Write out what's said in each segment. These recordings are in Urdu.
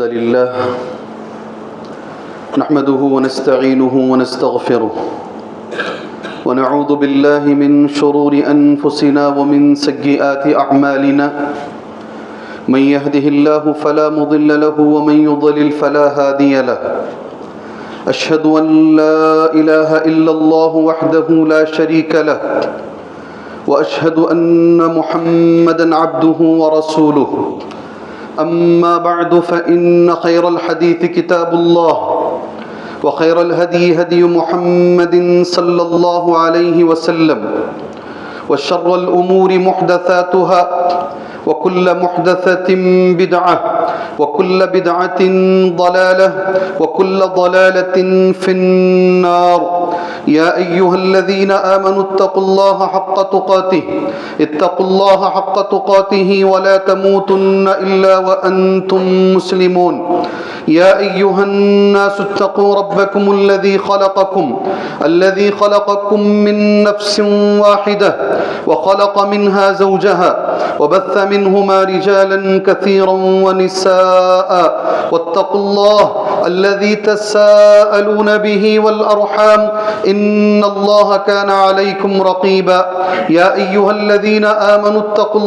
الحمد لله نحمده ونستعينه ونستغفره ونعوذ بالله من شرور أنفسنا ومن سيئات أعمالنا من يهده الله فلا مضل له ومن يضلل فلا هادي له أشهد أن لا إله إلا الله وحده لا شريك له وأشهد أن محمدًا عبده ورسوله أما بعد فإن خير الحديث كتاب الله وخير الهدي هدي محمد صلى الله عليه وسلم وشر الأمور محدثاتها وكل محدثة بدعة وكل بدعة ضلالة وكل ضلالة في النار يا أيها الذين آمنوا اتقوا الله حق تقاته اتقوا الله حق تقاته ولا تموتن إلا وأنتم مسلمون يا أيها الناس اتقوا ربكم الذي خلقكم من نفس واحدة وخلق منها زوجها وبث منهما رجالا كثيرا ونساء واتقوا الله الذي تساءلون به والأرحام إن الله كان عليكم رقيبا يا أيها الذين آمنوا اتقوا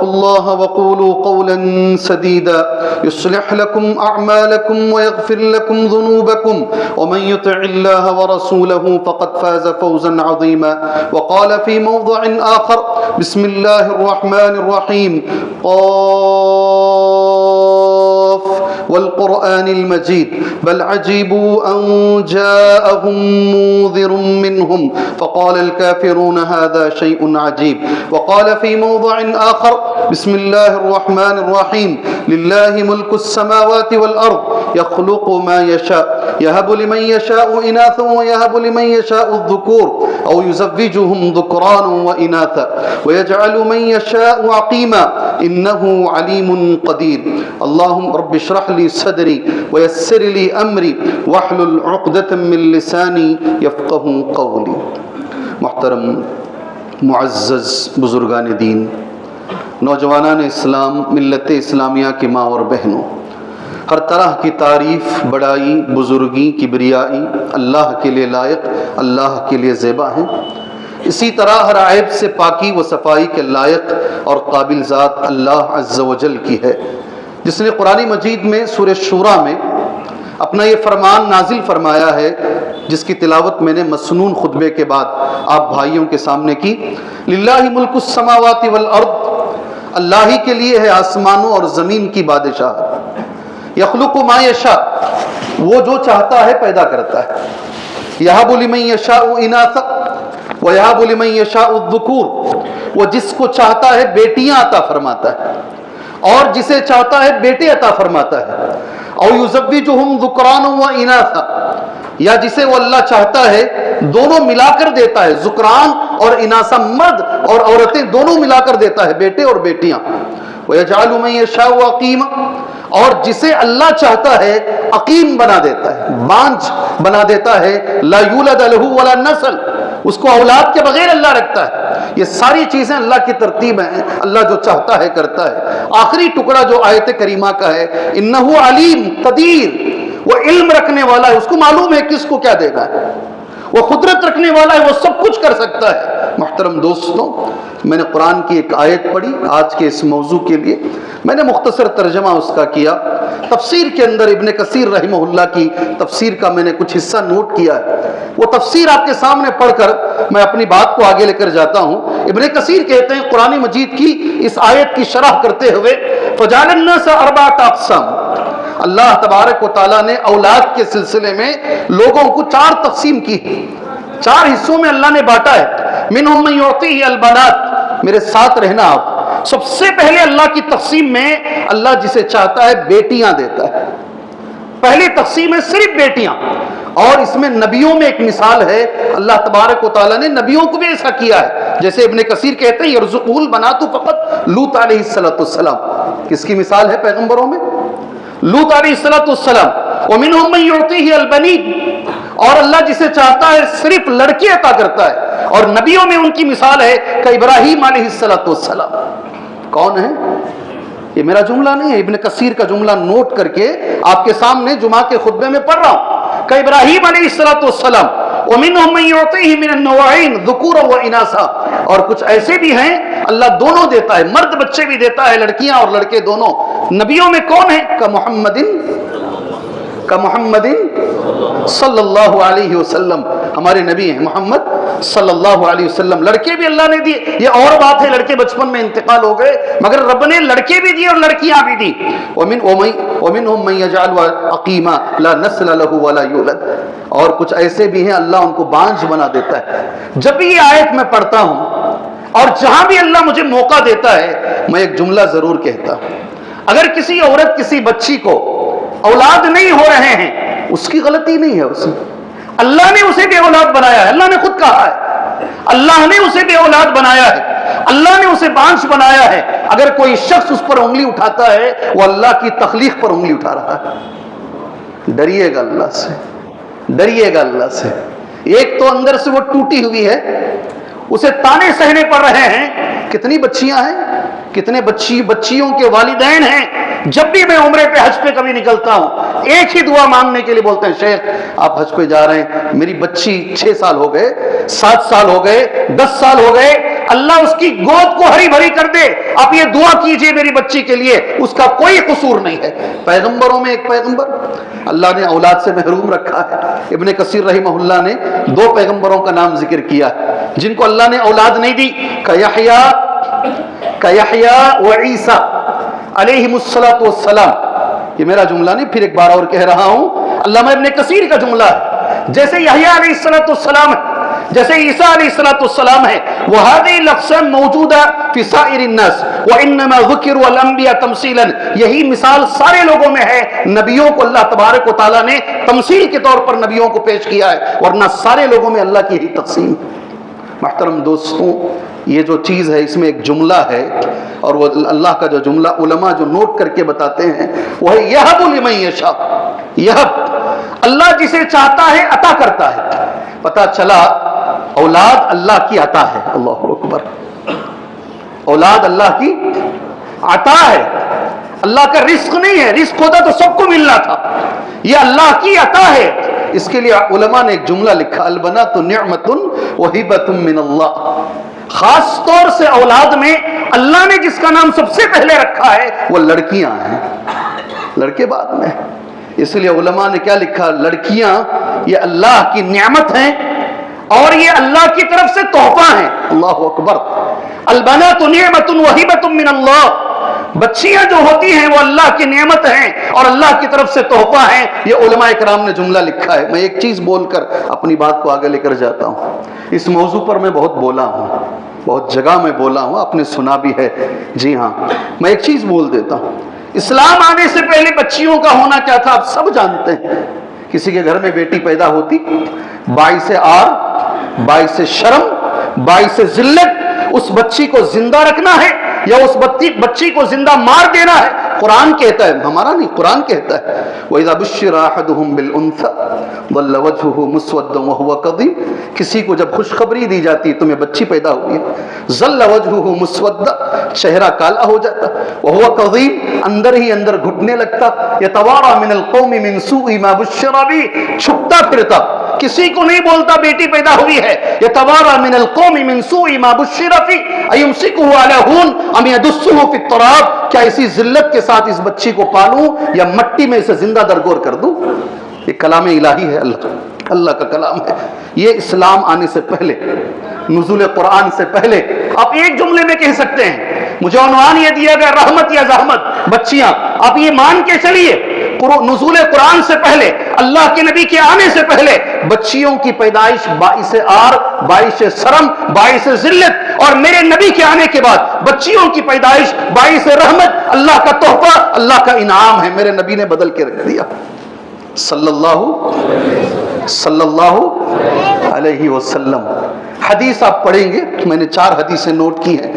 الله وقولوا قولا سديدا يصلح لكم أعمالكم ويغفر لكم ذنوبكم ومن يطع الله ورسوله فقد فاز فوزا عظيما وقال في موضع آخر بسم الله الرحمن الرحيم قاف والقرآن المجيد بل عجبوا أن جاءهم منذر منهم فقال الكافرون هذا شيء عجيب وقال في موضع آخر بسم الله الرحمن الرحيم لله ملك السماوات والأرض يخلق ما يشاء يهب لمن يشاء إناثا ويهب لمن يشاء الذكور أو يزوجهم ذكرانا وإناثا ويجعل من يشاء عقيما إنه عليم قدير اللهم رب اشرح لي صدري ويسر لي أمري واحلل عقدة من لساني يفقه قولي. محترم معزز بزرگان دین، نوجوانان اسلام، ملت اسلامیہ کی ماں اور بہنوں، ہر طرح کی تعریف، بڑائی، بزرگی، کبریائی اللہ کے لیے لائق، اللہ کے لیے زیبا ہیں۔ اسی طرح ہر عیب سے پاکی و صفائی کے لائق اور قابل ذات اللہ عز و جل کی ہے، جس نے قرآن مجید میں سورہ شورى میں اپنا یہ فرمان نازل فرمایا ہے، جس کی تلاوت میں نے مسنون خطبے کے بعد آپ بھائیوں کے سامنے کی۔ للہ ملک السماوات والارض، اللہ ہی کے لیے ہے آسمانوں اور زمین کی بادشاہت۔ یخلق ما یشاء، وہ جو چاہتا ہے پیدا کرتا ہے۔ یہب لمن یشاء اناثا ویہب لمن یشاء الذکور، وہ جس کو چاہتا ہے بیٹیاں عطا فرماتا ہے اور جسے چاہتا ہے بیٹے عطا فرماتا ہے۔ او یزوجہم ذکرانا و اناثا، یا جسے وہ اللہ چاہتا ہے دونوں ملا کر دیتا ہے، ذکران اور اناثا، مرد اور عورتیں دونوں ملا کر دیتا ہے، بیٹے اور بیٹیاں۔ وَيَجْعَلُ مَن يَشَاءُ عَقِيمًا، اور جسے اللہ چاہتا ہے عقیم بنا دیتا ہے، بانجھ بنا دیتا ہے، لا یولد لہ ولا نسل، اس کو اولاد کے بغیر اللہ رکھتا ہے۔ یہ ساری چیزیں اللہ کی ترتیب ہیں، اللہ جو چاہتا ہے کرتا ہے۔ آخری ٹکڑا جو آیت کریمہ کا ہے، انہ علیم قدیر، وہ علم رکھنے والا ہے، اس کو معلوم ہے کس کو کیا دینا ہے، وہ قدرت رکھنے والا ہے، وہ سب کچھ کر سکتا ہے۔ محترم دوستوں، میں نے قرآن کی ایک آیت پڑھی آج کے اس موضوع کے لیے، میں نے مختصر ترجمہ اس کا کیا۔ تفسیر کے اندر ابن کثیر رحمہ اللہ کی تفسیر کا میں نے کچھ حصہ نوٹ کیا ہے، وہ تفسیر آپ کے سامنے پڑھ کر میں اپنی بات کو آگے لے کر جاتا ہوں۔ ابن کثیر کہتے ہیں قرآن مجید کی اس آیت کی شرح کرتے ہوئے، فَجَعَلَ النَّاسَ أَرْبَعَةَ أَقْسَامٍ، اللہ تبارک و تعالیٰ نے اولاد کے سلسلے میں لوگوں کو 4 تقسیم کی، 4 حصوں میں اللہ نے بانٹا ہے۔ منہم من یعطیہ البنات، میرے ساتھ رہنا آپ، سب سے پہلے اللہ کی تقسیم میں اللہ جسے چاہتا ہے بیٹیاں دیتا ہے۔ پہلی تقسیم ہے صرف بیٹیاں، اور اس میں نبیوں میں ایک مثال ہے، اللہ تبارک و تعالیٰ نے نبیوں کو بھی ایسا کیا ہے، جیسے ابن کثیر کہتے ہیں یرزقہ البنات فقط، لوط علیہ السلام، کس کی مثال ہے پیغمبروں میں؟ لوط علیہ السلام۔ ومنہم من یعطیہ البنین، اور اللہ جسے چاہتا ہے صرف لڑکی عطا کرتا ہے، اور نبیوں میں ان کی مثال ہے کہ ابراہیم علیہ السلام۔ کون ہے؟ یہ میرا جملہ نہیں ہے، ابن کثیر کا جملہ نوٹ کر کے آپ کے سامنے جمعہ کے خطبے میں پڑھ رہا ہوں کہ ابراہیم علیہ السلام وَمِنْهُمْ مَنْ يُعْطِيهِ مِنَ النَّوَاعِينَ ذُكُورًا وَإِنَاثًا، اور کچھ ایسے بھی ہیں اللہ دونوں دیتا ہے، مرد بچے بھی دیتا ہے، لڑکیاں اور لڑکے دونوں۔ نبیوں میں کون ہے؟ محمد صلی اللہ علیہ وسلم، ہمارے نبی ہیں محمد صلی اللہ علیہ وسلم۔ لڑکے بھی اللہ نے دیے، یہ اور بات ہے لڑکے بچپن میں انتقال ہو گئے، مگر رب نے لڑکے بھی دیے اور لڑکیاں بھی دی۔ وَمِنْهُمْ مَنْ يَجْعَلُ عَقِيمًا لَا نَسْلَ لَهُ وَلَا يُولَدُ، اور کچھ ایسے بھی ہیں اللہ ان کو بانجھ بنا دیتا ہے۔ جب بھی یہ آیت میں پڑھتا ہوں اور جہاں بھی اللہ مجھے موقع دیتا ہے میں ایک جملہ ضرور کہتا ہوں، اگر کسی عورت کسی بچی کو اولاد نہیں ہو رہے ہیں اس کی غلطی نہیں ہے، اس میں اللہ نے اسے بے اولاد بنایا ہے، اللہ نے خود کہا ہے اللہ نے اسے بے اولاد بنایا ہے، اللہ نے اسے بانجھ بنایا ہے۔ اگر کوئی شخص اس پر انگلی اٹھاتا ہے وہ اللہ کی تخلیق پر انگلی اٹھا رہا ہے۔ ڈریے گا اللہ سے، ڈریے گا اللہ سے۔ ایک تو اندر سے وہ ٹوٹی ہوئی ہے، اسے تانے سہنے پڑ رہے ہیں۔ کتنی بچیاں ہیں، کتنے بچیوں کے والدین ہیں، جب بھی میں عمرے پہ حج پہ کبھی نکلتا ہوں ایک ہی دعا مانگنے کے لیے بولتے ہیں، شیخ آپ حج پہ جا رہے ہیں، میری بچی 6 سال ہو گئے، 7 سال ہو گئے، 10 سال ہو گئے، اللہ اس کی گود کو ہری بھری کر دے، آپ یہ دعا کیجئے میری بچی کے لیے، اس کا کوئی قصور نہیں ہے۔ پیغمبروں میں ایک پیغمبر اللہ نے اولاد سے محروم رکھا ہے۔ ابن کثیر رحمہ اللہ نے 2 پیغمبروں کا نام ذکر کیا جن کو اللہ نے اولاد نہیں دی، یحییٰ و عیسیٰ علیہم السلام۔ یہ میرا جملہ نہیں، پھر ایک بار اور کہہ رہا ہوں، علامہ ابن کثیر کا جملہ ہے۔ جیسے یحییٰ علیہ السلام ہے، جیسے عیسیٰ علیہ السلام ہے، وَهَذِهِ الْأَقْسَامُ مَوْجُودَةٌ فِي سَائِرِ النَّاسِ وَإِنَّمَا ذُكِرُوا الْأَنْبِيَاءَ تَمْثِيلًا۔ یہی مثال سارے لوگوں میں ہے، نبیوں کو اللہ تبارک و تعالیٰ نے تمثیل کے طور پر نبیوں کو پیش کیا ہے، ورنہ سارے لوگوں میں اللہ کی یہی تقسیم۔ محترم دوستوں، یہ جو چیز ہے اس میں ایک جملہ ہے، اور وہ اللہ کا جو جملہ علماء جو نوٹ کر کے بتاتے ہیں وہ ہے یہب لمن یشاء۔ یہب، اللہ جسے چاہتا ہے عطا کرتا ہے۔ پتہ چلا اولاد اللہ کی عطا ہے، اللہ اکبر، اولاد اللہ کی عطا ہے، اللہ کا رزق نہیں ہے، رزق ہوتا تو سب کو ملنا تھا، یہ اللہ کی عطا ہے۔ اس کے لیے علماء نے ایک جملہ لکھا، البنات نعمت وہبۃ من اللہ۔ خاص طور سے اولاد میں اللہ نے جس کا نام سب سے پہلے رکھا ہے وہ لڑکیاں ہیں، لڑکے بعد میں۔ اس لیے علماء نے کیا لکھا، لڑکیاں یہ اللہ کی نعمت ہیں اور یہ اللہ کی طرف سے تحفہ ہیں۔ اللہ اکبر، البنات نعمت وہبۃ من اللہ۔ بچیاں جو ہوتی ہیں وہ اللہ کی نعمت ہیں اور اللہ کی طرف سے تحفہ ہیں، یہ علماء کرام نے جملہ لکھا ہے۔ میں ایک چیز بول کر اپنی بات کو آگے لے کر جاتا ہوں۔ اس موضوع پر میں بہت بولا ہوں، بہت جگہ میں بولا ہوں، آپ نے سنا بھی ہے۔ جی ہاں، میں ایک چیز بول دیتا ہوں، اسلام آنے سے پہلے بچیوں کا ہونا کیا تھا آپ سب جانتے ہیں۔ کسی کے گھر میں بیٹی پیدا ہوتی، باعث عار، باعث شرم، باعث ذلت اس بچی کو زندہ رکھنا ہے یا اس بچی کو زندہ مار دینا ہے۔ قرآن کہتا ہے، ہمارا نہیں، قرآن کہتا ہے، وَإِذَا بُشِّرَ أَحَدُهُمْ بِالْأُنثَىٰ ظَلَّ وَجْهُهُ مُسْوَدًّا وَهُوَ كَظِيمٌ۔ کسی کو جب خوشخبری دی جاتی تمہیں بچی پیدا ہوئی ہے، ظَلَّ وَجْهُهُ مُسْوَدًّا، چہرہ کالا ہو جاتا، وَهُوَ كَظِيمٌ، اندر ہی اندر گھٹنے لگتا، يَتَوَارَىٰ مِنَ الْقَوْمِ مِنْ سُوءِ مَا بُشِّرَ بِهِ، چھپتا پھرتا، کسی کو نہیں بولتا بیٹی پیدا ہوئی ہے۔ يَتَوَارَىٰ مِنَ الْقَوْمِ مِنْ سُوءِ مَا بُشِّرَ بِهِ أَيُمْسِكُهُ عَلَىٰ هُونٍ أَمْ يَدُسُّهُ فِي التُّرَابِ، کیا اسی ذلت کے ساتھ اس بچی کو پالوں یا مٹی میں اسے زندہ درگور کر دوں؟ یہ کلام الہی ہے، اللہ کا کلام ہے۔ یہ اسلام آنے سے پہلے، نزول قرآن سے پہلے آپ ایک جملے میں کہہ سکتے ہیں، مجھے عنوان یہ دیا گیا رحمت یا زحمت، بچیاں، آپ یہ مان کے چلیے نزول قرآن سے پہلے، اللہ کے نبی کے آنے سے پہلے بچیوں کی پیدائش باعث عار، باعث شرم، باعث ذلت، اور میرے نبی کے آنے کے بعد بچیوں کی پیدائش باعث رحمت، اللہ کا تحفہ، اللہ کا انعام ہے۔ میرے نبی نے بدل کے رکھ دیا صلی اللہ علیہ وسلم۔ حدیث آپ پڑھیں گے، میں نے 4 حدیثیں نوٹ کی ہیں،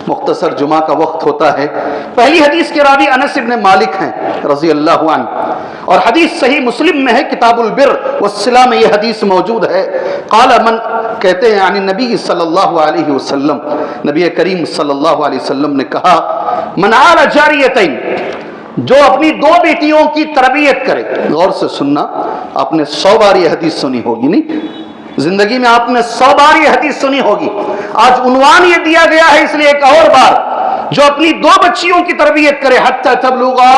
مختصر جمعہ کا وقت ہوتا ہے۔ پہلی حدیث کے راوی انس بن مالک ہیں رضی اللہ عنہ۔ اور حدیث صحیح مسلم میں ہے، کتاب البر والصلہ میں یہ حدیث موجود ہے۔ قال من، کہتے ہیں عن نبی صلی اللہ علیہ وسلم، نبی کریم صلی اللہ علیہ وسلم نے کہا، من آل جاریتین، جو اپنی دو بیٹیوں کی تربیت کرے۔ غور سے سننا، آپ نے 100 بار یہ حدیث سنی ہوگی، نہیں زندگی میں آپ نے 100 بار یہ حدیث سنی ہوگی، آج عنوان یہ دیا گیا ہے اس لیے ایک اور بار، جو اپنی 2 بچیوں کی تربیت کرے، حتی تبلغا،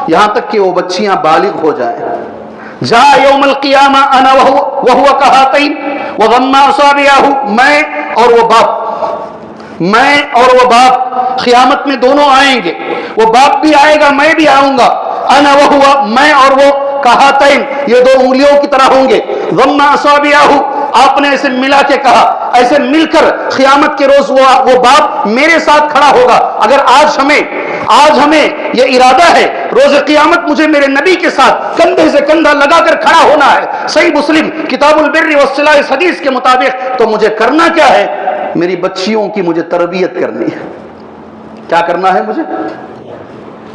یہاں تک کہ وہ بچیاں بالغ ہو جائیں، جا یوم القیامہ انا وہو کہاتین وضم اصابعہ، میں اور وہ باپ، میں اور وہ باپ قیامت میں دونوں آئیں گے، وہ باپ بھی آئے گا، میں بھی آؤں گا، انا وہو، میں اور وہ کہاتین، یہ 2 انگلیوں کی طرح ہوں گے، ضم اصابعہ، آپ نے ایسے ملا کے کہا، ایسے مل کر قیامت کے روز وہ باپ میرے ساتھ کھڑا ہوگا۔ اگر آج ہمیں یہ ارادہ ہے روز قیامت مجھے میرے نبی کے ساتھ کندھے سے کندھا لگا کر کھڑا ہونا ہے، صحیح مسلم کتاب البر والصلہ اس حدیث کے مطابق، تو مجھے کرنا کیا ہے؟ میری بچیوں کی مجھے تربیت کرنی ہے۔ کیا کرنا ہے مجھے؟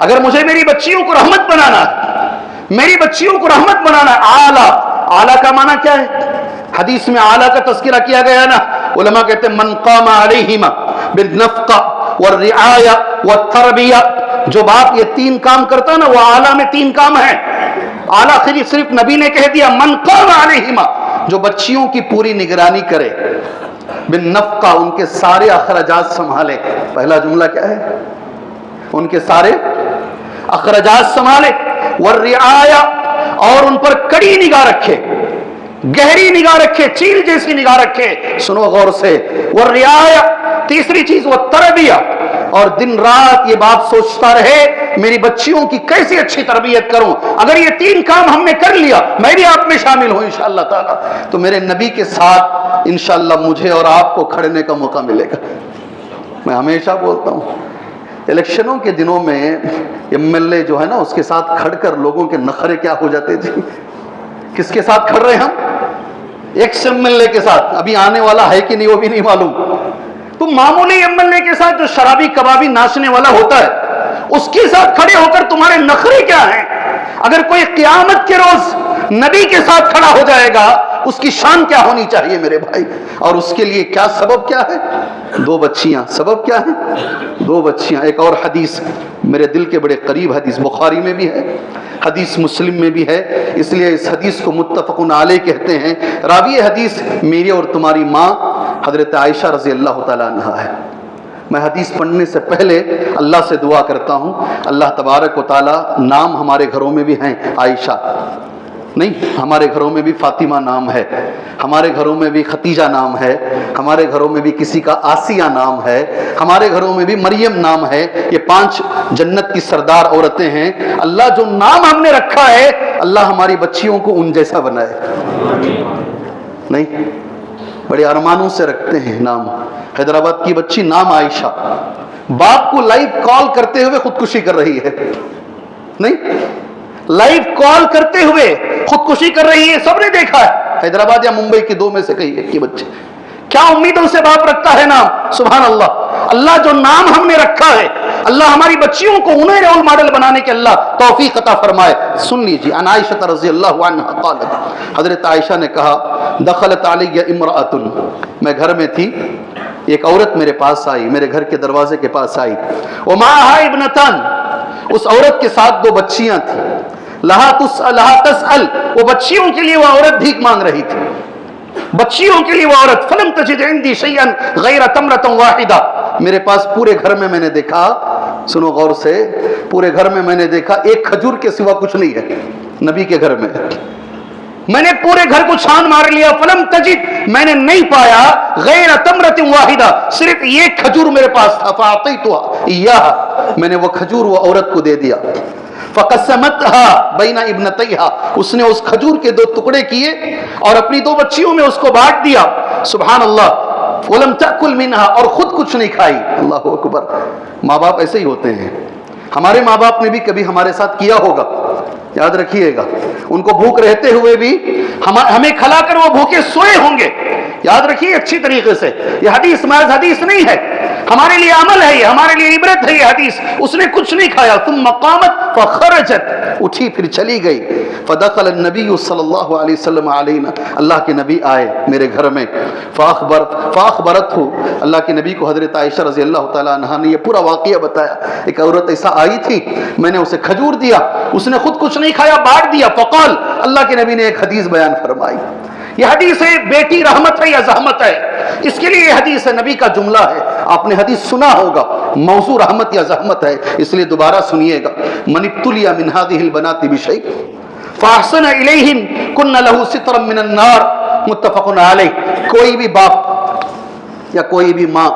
اگر مجھے میری بچیوں کو رحمت بنانا ہے، میری بچیوں کو رحمت بنانا ہے، اعلیٰ کا معنی کیا ہے؟ حدیث میں اعلیٰ کا تذکرہ کیا گیا نا، علماء کہتے ہیں من قام علیہما بالنفقہ والرعایہ والتربیہ، جو باپ یہ 3 کام کرتا ہے نا، وہ اعلیٰ میں 3 کام ہیں۔ اعلیٰ صرف نبی نے کہہ دیا من قام علیہما، جو بچیوں کی پوری نگرانی کرے، بالنفقہ، ان کے سارے اخراجات سنبھالے۔ پہلا جملہ کیا ہے؟ ان کے سارے اخراجات سنبھالے، والرعایہ، اور ان پر کڑی نگاہ رکھے، گہری نگاہ رکھے، چیل جیسی نگاہ رکھے، سنو غور سے، والرعایہ، تیسری چیز والتربیہ، اور دن رات یہ باپ سوچتا رہے میری بچیوں کی کیسے اچھی تربیت کروں۔ اگر یہ 3 کام ہم نے کر لیا، میں بھی آپ میں شامل ہوں انشاءاللہ تعالی، تو میرے نبی کے ساتھ انشاءاللہ مجھے اور آپ کو کھڑنے کا موقع ملے گا۔ میں ہمیشہ بولتا ہوں، الیکشنوں کے دنوں میں MLA جو ہے نا، اس کے ساتھ کھڑ کر لوگوں کے نخرے کیا ہو جاتے جی۔ کس کے ساتھ کھڑ رہے ہیں ہم؟ ایکس MLA کے ساتھ، ابھی آنے والا ہے کہ نہیں وہ بھی نہیں معلوم۔ تو معمولی MLA کے ساتھ جو شرابی کبابی ناچنے والا ہوتا ہے، اس کے ساتھ کھڑے ہو کر تمہارے نخرے کیا ہیں؟ اگر کوئی قیامت کے روز نبی کے ساتھ کھڑا ہو جائے گا، اس کی شان کیا ہونی چاہیے میرے بھائی؟ اور اس کے لیے کیا سبب کیا ہے؟ 2 بچیاں۔ سبب کیا ہے؟ 2 بچیاں۔ ایک اور حدیث میرے دل کے بڑے قریب، حدیث بخاری میں بھی ہے، حدیث مسلم میں بھی ہے، اس لیے اس حدیث کو متفق علیہ کہتے ہیں۔ راوی حدیث میری اور تمہاری ماں حضرت عائشہ رضی اللہ تعالیٰ عنہا ہے۔ میں حدیث پڑھنے سے پہلے اللہ سے دعا کرتا ہوں، اللہ تبارک و تعالیٰ، نام ہمارے گھروں میں بھی ہیں عائشہ نہیں، ہمارے گھروں میں بھی فاطمہ نام ہے، ہمارے گھروں میں بھی ختیجہ نام ہے، ہمارے گھروں میں بھی کسی کا آسیہ نام ہے، ہمارے گھروں میں بھی مریم نام ہے۔ یہ 5 جنت کی سردار عورتیں ہیں۔ اللہ جو نام ہم نے رکھا ہے، اللہ ہماری بچیوں کو ان جیسا بنائے۔ نہیں، بڑے ارمانوں سے رکھتے ہیں نام۔ حیدرآباد کی بچی نام عائشہ، باپ کو لائیو کال کرتے ہوئے خودکشی کر رہی ہے، نہیں، لائیو کال کرتے ہوئے خودکشی کر رہی ہے، سب نے دیکھا ہے، حیدرآباد یا ممبئی کی 2 میں سے کہیں ایک کی بچی۔ کیا امیدوں سے باپ رکھتا ہے نام؟ سبحان اللہ۔ اللہ جو نام ہم نے رکھا ہے، اللہ ہماری بچیوں کو انہیں رول ماڈل بنانے کے اللہ توفیق عطا فرمائے۔ سن لیجیے، عن عائشہ رضی اللہ عنہا قالت، حضرت عائشہ نے کہا، دخلت علی امرأۃ، میں گھر میں تھی، ایک عورت میرے پاس آئی، میرے گھر کے دروازے کے پاس آئی، ومعها ابنتان، اس عورت کے ساتھ 2 بچیاں تھیں، لہا تسأل، وہ بچیوں کے لیے وہ عورت بھیک مانگ رہی تھی، بچیوں کے لیے وہ عورت، فلم تجد عندی شیئا غیر تمرۃ واحدہ، میرے پاس پورے گھر میں میں نے دیکھا، سنو غور سے، پورے گھر میں میں نے دیکھا ایک کھجور کے سوا کچھ نہیں ہے نبی کے گھر میں۔ میں نے پورے گھر کو چھان مار لیا، فلم تجد، میں نے نہیں پایا، غیر تمرۃ واحدہ، صرف ایک کھجور میرے پاس تھا، فاعطیتها ایاها، میں نے وہ کھجور وہ عورت کو دے دیا، فقسمتها بین ابنتیہا، اس نے اس کھجور کے 2 ٹکڑے کیے اور اپنی 2 بچیوں میں اس کو بانٹ دیا، سبحان اللہ، ولم تأکل منها، اور خود کچھ نہیں کھائی۔ اللہ اکبر۔ ماں باپ ایسے ہی ہوتے ہیں، ہمارے ماں باپ نے بھی کبھی ہمارے ساتھ کیا ہوگا، یاد رکھیے گا، ان کو بھوک رہتے ہوئے بھی ہمیں کھلا کر وہ بھوکے سوئے ہوں گے، یاد رکھیے اچھی طریقے سے، یہ حدیث محض حدیث نہیں ہے، ہمارے لیے عمل ہے، یہ ہمارے لیے عبرت ہے یہ حدیث. اس نے کچھ نہیں کھایا. ثم قامت فخرجت، اٹھی پھر چلی گئی. فدخل النبی صلی اللہ علیہ وسلم علینا، اللہ کے نبی آئے میرے گھر میں. فاخبرت ہو، اللہ کے نبی کو حضرت عائشہ رضی اللہ تعالیٰ عنہا نے یہ پورا واقعہ بتایا. ایک عورت ایسا آئی تھی، میں نے اسے کھجور دیا، اس نے خود کچھ نہیں کھایا، بانٹ دیا. فقال، اللہ کے نبی نے ایک حدیث بیان فرمائی. یہ حدیث ہے بیٹی رحمت ہے یا زحمت ہے، اس کے لیے یہ حدیث ہے، نبی کا جملہ ہے. آپ نے حدیث سنا ہوگا، موضوع رحمت یا زحمت ہے، اس لیے دوبارہ سنیے گا. من ابتلي من هذه البنات بشيء فاحسن اليهن كن له سترا من النار، متفق علیہ. کوئی بھی باپ یا کوئی بھی ماں،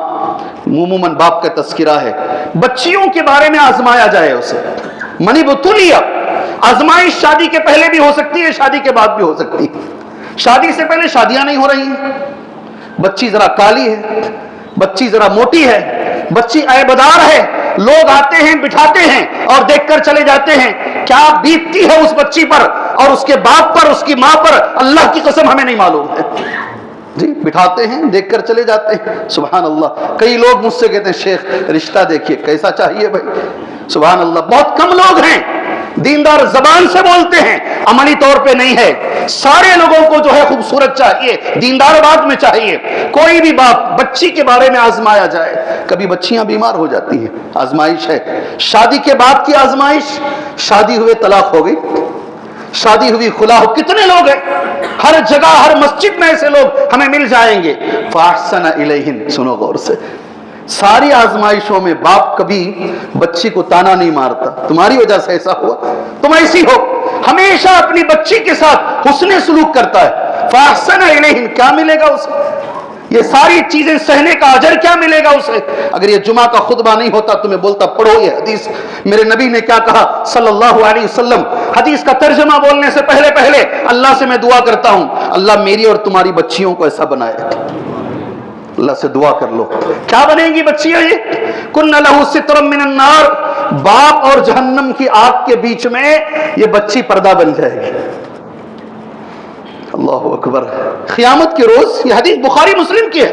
عموماً باپ کا تذکرہ ہے، بچیوں کے بارے میں آزمایا جائے اسے. من ابتلي، آزمائش شادی کے پہلے بھی ہو سکتی ہے، شادی کے بعد بھی ہو سکتی ہے. شادی سے پہلے شادیاں نہیں ہو رہی ہیں، بچی ذرا کالی ہے، بچی ذرا موٹی ہے، بچی عیبدار ہے، لوگ آتے ہیں بٹھاتے ہیں اور دیکھ کر چلے جاتے ہیں. کیا بیتتی ہے اس بچی پر اور اس کے باپ پر، اس کی ماں پر، اللہ کی قسم ہمیں نہیں معلوم ہے. جی بٹھاتے ہیں، دیکھ کر چلے جاتے ہیں. سبحان اللہ. کئی لوگ مجھ سے کہتے ہیں شیخ رشتہ دیکھیے کیسا چاہیے بھائی. سبحان اللہ. بہت کم لوگ ہیں دیندار زبان سے بولتے ہیں، عملی طور پہ نہیں ہے. سارے لوگوں کو جو ہے خوبصورت چاہیے، دیندار بعد میں چاہیے. کوئی بھی باپ بچی کے بارے میں آزمایا جائے. کبھی بچیاں بیمار ہو جاتی ہیں، آزمائش ہے. شادی کے بعد کی آزمائش، شادی ہوئے طلاق ہو گئی، شادی ہوئی خلا ہو. کتنے لوگ ہیں ہر جگہ، ہر مسجد میں ایسے لوگ ہمیں مل جائیں گے. فاحسن الیہن، سنو غور سے. ساری آزمائشوں میں باپ کبھی بچی کو تانا نہیں مارتا، تمہاری وجہ سے ایسا ہوا، تم ایسی ہو. ہمیشہ اپنی بچی کے ساتھ حسن سلوک کرتا ہے. فاحسن الیہن، کیا ملے گا اسے؟ یہ ساری چیزیں سہنے کا اجر کیا ملے گا اسے؟ اگر یہ جمعہ کا خطبہ نہیں ہوتا تو میں بولتا پڑھو یہ حدیث، میرے نبی نے کیا کہا صلی اللہ علیہ وسلم. حدیث کا ترجمہ بولنے سے پہلے اللہ سے میں دعا کرتا ہوں، اللہ میری اور تمہاری بچیوں کو ایسا بنائے. اللہ سے دعا کر لو. کیا بنیں گی بچیاں؟ یہ کن لہ سترا من النار، باپ اور جہنم کی آگ کے بیچ میں یہ بچی پردہ بن جائے گی. اللہ اکبر. قیامت کے روز، یہ حدیث بخاری مسلم کی ہے،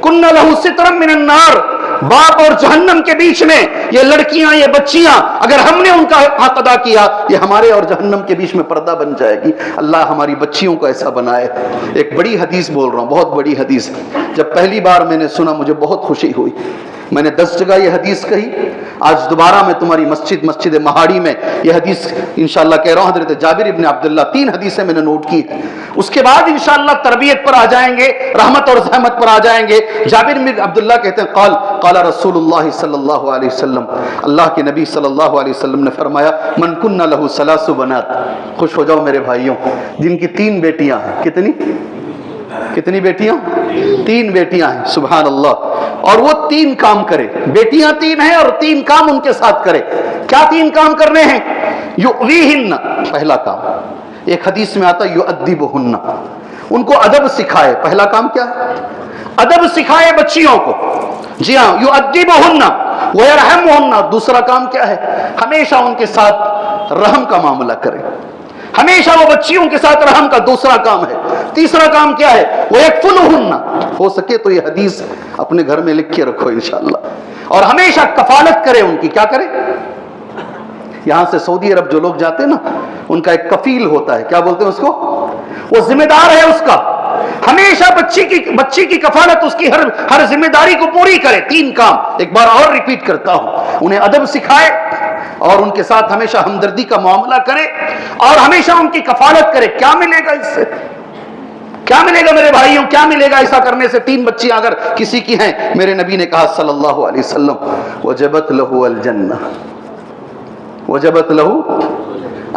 کن لہ سترا من النار، باپ اور جہنم کے بیچ میں یہ لڑکیاں، یہ بچیاں، اگر ہم نے ان کا حق ادا کیا، یہ ہمارے اور جہنم کے بیچ میں پردہ بن جائے گی. اللہ ہماری بچیوں کو ایسا بنائے. ایک بڑی حدیث بول رہا ہوں، بہت بڑی حدیث. جب پہلی بار میں نے سنا مجھے بہت خوشی ہوئی. میں نے 10 جگہ یہ حدیث کہی، آج دوبارہ میں تمہاری مسجد مہاڑی میں یہ حدیث انشاءاللہ کہہ رہا ہوں. حضرت جابر ابن عبداللہ، 3 حدیثیں میں نے نوٹ کی. اس کے بعد انشاءاللہ تربیت پر آ جائیں گے، رحمت اور زحمت پر آ جائیں گے. جابر بن عبداللہ کہتے ہیں قال رسول اللہ صلی اللہ علیہ وسلم، اللہ کے نبی صلی اللہ علیہ وسلم نے فرمایا، من کن لہ 3 بنات. خوش ہو جاؤ میرے بھائیوں جن کی 3 بیٹیاں ہیں. کتنی بیٹیاں؟ 3 بیٹیاں ہیں. سبحان اللہ. اور وہ 3 کام کرے. بیٹیاں 3 ہیں اور 3 کام ان کے ساتھ کرے. کیا 3 کام کرنے ہیں؟ یؤویہن، پہلا کام. ایک حدیث میں آتا یؤدبہن، ان کو ادب سکھائے. پہلا کام کیا ہے؟ ادب سکھائے بچیوں کو. جی ہاں، یؤدبہن ویرحمہن. دوسرا کام کیا ہے؟ ہمیشہ ان کے ساتھ رحم کا معاملہ کرے. ہمیشہ وہ بچیوں کے ساتھ رحم کا دوسرا کام ہے. تیسرا کام کیا ہے؟ وَيَكْفُلُهُنَّ. ہو سکے تو یہ حدیث اپنے گھر میں لکھ کے رکھو انشاءاللہ. اور ہمیشہ کفالت کرے ان کی. کیا کرے؟ یہاں سے سعودی عرب جو لوگ جاتے ہیں نا، ان کا ایک کفیل ہوتا ہے. کیا بولتے ہیں اس کو؟ وہ ذمہ دار ہے اس کا. ہمیشہ بچی کی کفالت، اس کی ہر ذمہ داری کو پوری کرے. 3 کام ایک بار اور ریپیٹ کرتا ہوں. انہیں ادب سکھائے اور ان کے ساتھ ہمیشہ ہمدردی کا معاملہ کرے اور ہمیشہ ان کی کفالت کرے. کیا ملے گا اس سے؟ کیا ملے گا میرے بھائیوں؟ کیا ملے گا ایسا کرنے سے؟ 3 بچیاں اگر کسی کی ہیں، میرے نبی نے کہا صلی اللہ علیہ وسلم، وجبت لہ الجنہ، وجبت لہ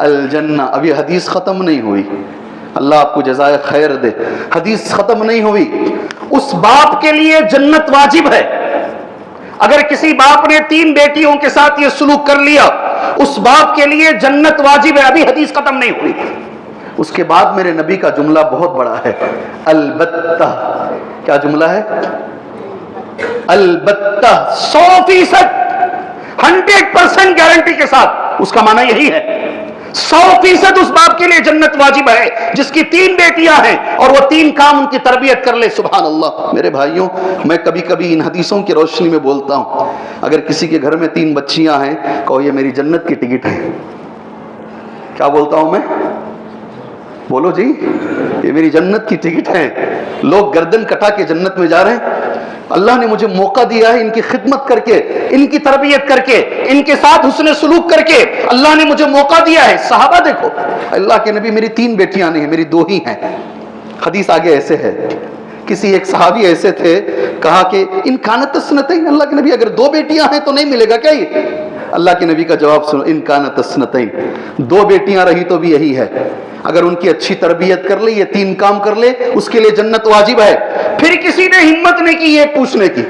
الجنہ. اب یہ حدیث ختم نہیں ہوئی، اللہ آپ کو جزائے خیر دے. حدیث ختم نہیں ہوئی. اس باپ کے لیے جنت واجب ہے. اگر کسی باپ نے 3 بیٹیوں کے ساتھ یہ سلوک کر لیا، اس باپ کے لیے جنت واجب ہے. ابھی حدیث ختم نہیں ہوئی. اس کے بعد میرے نبی کا جملہ بہت بڑا ہے، البتہ. کیا جملہ ہے؟ البتہ، 100%، 100% گارنٹی کے ساتھ. اس کا معنی یہی ہے 100% اس باپ کے لیے جنت واجب ہے جس کی 3 بیٹیاں ہیں اور وہ 3 کام ان کی تربیت کر لے. سبحان اللہ. میرے بھائیوں، میں کبھی کبھی ان حدیثوں کی روشنی میں بولتا ہوں، اگر کسی کے گھر میں 3 بچیاں ہیں، کہو یہ میری جنت کی ٹکٹ ہے. کیا بولتا ہوں میں؟ بولو جی، یہ میری جنت کی ٹکٹ ہے. لوگ گردن کٹا کے جنت میں جا رہے ہیں. اللہ نے مجھے موقع دیا ہے ان کی خدمت کر کے، ان کی تربیت کر کے، ان کے ساتھ حسن سلوک کر کے اللہ نے مجھے موقع دیا ہے. صحابہ دیکھو، اللہ کے نبی میری 3 بیٹیاں نہیں ہیں، میری 2 ہی ہیں. حدیث آگے ایسے ہے، کسی ایک صحابی ایسے تھے، کہا کہ ان کانت سنتین، اللہ کے نبی اگر 2 بیٹیاں ہیں تو نہیں ملے گا کیا یہ؟ اللہ کے نبی کا جواب سنو، ان کانت سنتین، 2 بیٹیاں رہی تو بھی یہی ہے. اگر ان کی اچھی تربیت کر لے، یہ 3 کام کر لے، اس کے لیے جنت واجب ہے. پھر کسی نے ہمت نہیں کی یہ پوچھنے کی.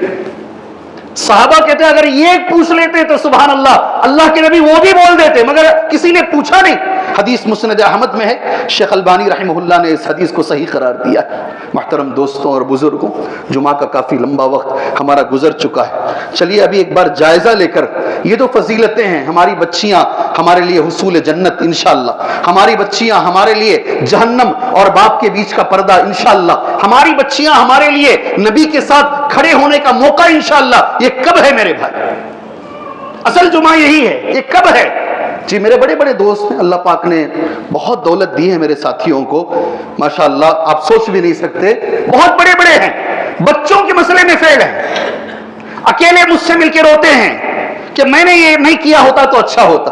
صحابہ کہتے ہیں اگر یہ پوچھ لیتے تو سبحان اللہ، اللہ کے نبی وہ بھی بول دیتے، مگر کسی نے پوچھا نہیں. حدیث مسند احمد میں ہے، شیخ البانی رحمہ اللہ نے اس حدیث کو صحیح قرار دیا. محترم دوستوں اور بزرگوں، جمعہ کا کافی لمبا وقت ہمارا گزر چکا ہے. چلیے ابھی ایک بار جائزہ لے کر یہ جو فضیلتیں ہیں، ہماری بچیاں ہمارے لیے حصول جنت انشاءاللہ، ہماری بچیاں ہمارے لیے جہنم اور باپ کے بیچ کا پردہ انشاءاللہ، ہماری بچیاں ہمارے لیے نبی کے ساتھ کھڑے ہونے کا موقع انشاءاللہ، یہ کب ہے میرے بھائی؟ اصل جمعہ یہی ہے، یہ کب ہے؟ جی میرے بڑے بڑے دوست ہیں، اللہ پاک نے بہت دولت دی ہے میرے ساتھیوں کو، ماشاءاللہ آپ سوچ بھی نہیں سکتے، بہت بڑے بڑے ہیں، بچوں کے مسئلے میں فیل ہیں، اکیلے مجھ سے مل کے روتے ہیں کہ میں نے یہ نہیں کیا ہوتا تو اچھا ہوتا،